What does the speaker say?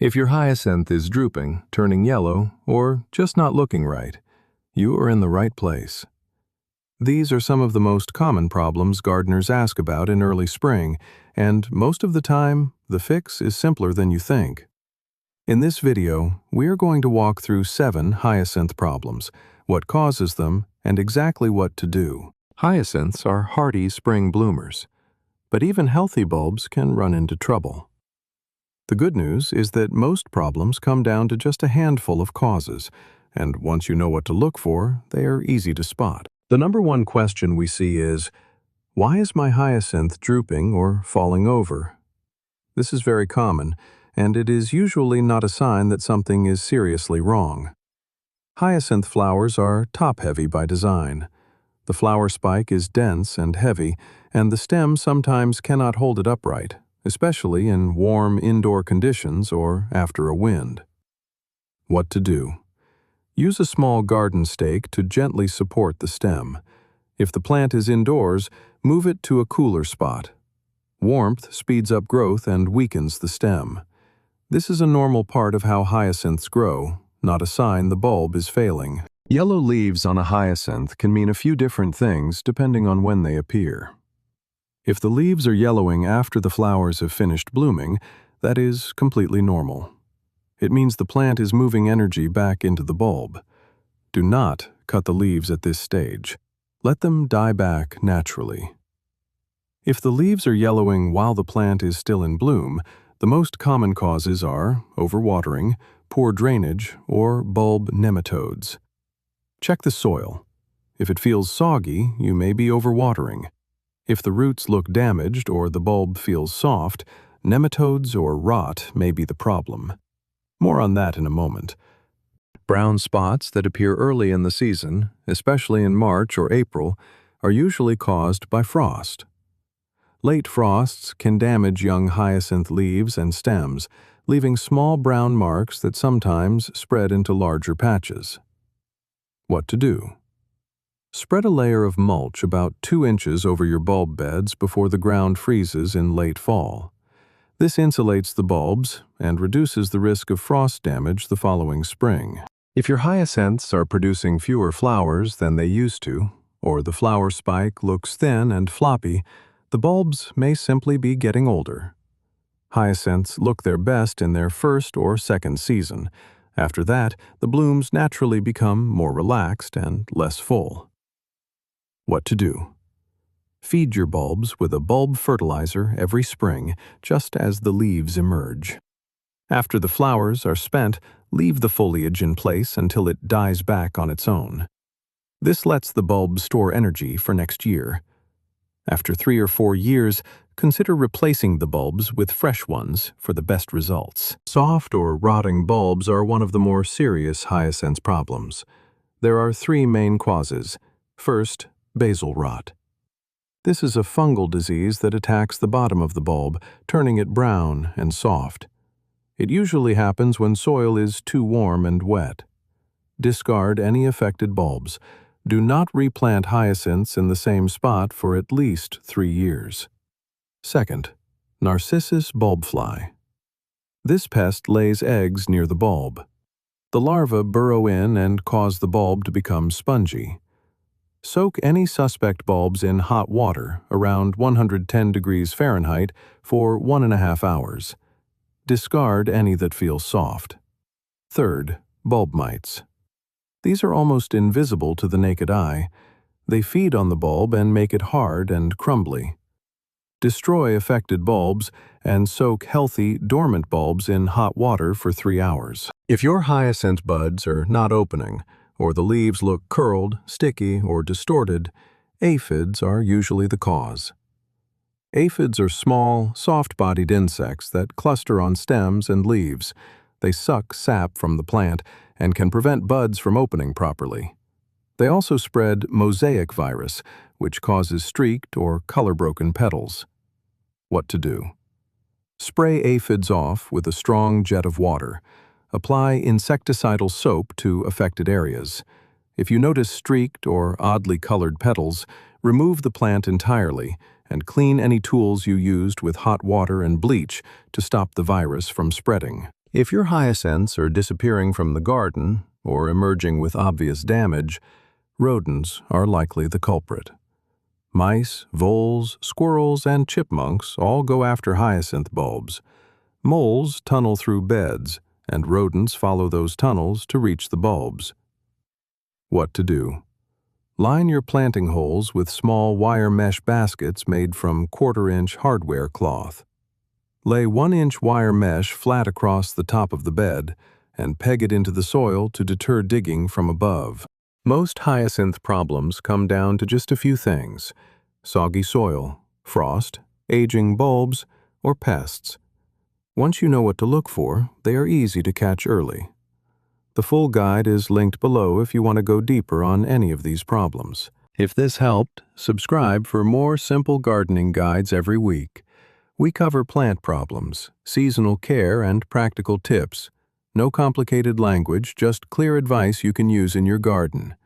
If your hyacinth is drooping, turning yellow, or just not looking right, you are in the right place. These are some of the most common problems gardeners ask about in early spring, and most of the time, the fix is simpler than you think. In this video, we are going to walk through 7 hyacinth problems, what causes them, and exactly what to do. Hyacinths are hardy spring bloomers, but even healthy bulbs can run into trouble. The good news is that most problems come down to just a handful of causes, and once you know what to look for, they are easy to spot. The number one question we see is, why is my hyacinth drooping or falling over? This is very common, and it is usually not a sign that something is seriously wrong. Hyacinth flowers are top-heavy by design. The flower spike is dense and heavy, and the stem sometimes cannot hold it upright, especially in warm indoor conditions or after a wind. What to do? Use a small garden stake to gently support the stem. If the plant is indoors, move it to a cooler spot. Warmth speeds up growth and weakens the stem. This is a normal part of how hyacinths grow, not a sign the bulb is failing. Yellow leaves on a hyacinth can mean a few different things depending on when they appear. If the leaves are yellowing after the flowers have finished blooming, that is completely normal. It means the plant is moving energy back into the bulb. Do not cut the leaves at this stage. Let them die back naturally. If the leaves are yellowing while the plant is still in bloom, the most common causes are overwatering, poor drainage, or bulb nematodes. Check the soil. If it feels soggy, you may be overwatering. If the roots look damaged or the bulb feels soft, nematodes or rot may be the problem. More on that in a moment. Brown spots that appear early in the season, especially in March or April, are usually caused by frost. Late frosts can damage young hyacinth leaves and stems, leaving small brown marks that sometimes spread into larger patches. What to do? Spread a layer of mulch about 2 inches over your bulb beds before the ground freezes in late fall. This insulates the bulbs and reduces the risk of frost damage the following spring. If your hyacinths are producing fewer flowers than they used to, or the flower spike looks thin and floppy, the bulbs may simply be getting older. Hyacinths look their best in their first or second season. After that, the blooms naturally become more relaxed and less full. What to do? Feed your bulbs with a bulb fertilizer every spring, just as the leaves emerge. After the flowers are spent, leave the foliage in place until it dies back on its own. This lets the bulb store energy for next year. After 3 or 4 years, consider replacing the bulbs with fresh ones for the best results. Soft or rotting bulbs are one of the more serious hyacinth problems. There are 3 main causes. First, basal rot. This is a fungal disease that attacks the bottom of the bulb, turning it brown and soft. It usually happens when soil is too warm and wet. Discard any affected bulbs. Do not replant hyacinths in the same spot for at least 3 years. Second, Narcissus bulb fly. This pest lays eggs near the bulb. The larvae burrow in and cause the bulb to become spongy. Soak any suspect bulbs in hot water around 110 degrees Fahrenheit for 1.5 hours. Discard any that feel soft. Third, bulb mites. These are almost invisible to the naked eye. They feed on the bulb and make it hard and crumbly. Destroy affected bulbs and soak healthy, dormant bulbs in hot water for 3 hours. If your hyacinth buds are not opening, or the leaves look curled, sticky, or distorted, aphids are usually the cause. Aphids are small, soft-bodied insects that cluster on stems and leaves. They suck sap from the plant and can prevent buds from opening properly. They also spread mosaic virus, which causes streaked or color-broken petals. What to do? Spray aphids off with a strong jet of water. Apply insecticidal soap to affected areas. If you notice streaked or oddly colored petals, remove the plant entirely and clean any tools you used with hot water and bleach to stop the virus from spreading. If your hyacinths are disappearing from the garden or emerging with obvious damage, rodents are likely the culprit. Mice, voles, squirrels, and chipmunks all go after hyacinth bulbs. Moles tunnel through beds, and rodents follow those tunnels to reach the bulbs. What to do? Line your planting holes with small wire mesh baskets made from 1/4-inch hardware cloth. Lay 1-inch wire mesh flat across the top of the bed and peg it into the soil to deter digging from above. Most hyacinth problems come down to just a few things: soggy soil, frost, aging bulbs, or pests. Once you know what to look for, they are easy to catch early. The full guide is linked below if you want to go deeper on any of these problems. If this helped, subscribe for more simple gardening guides every week. We cover plant problems, seasonal care, and practical tips. No complicated language, just clear advice you can use in your garden.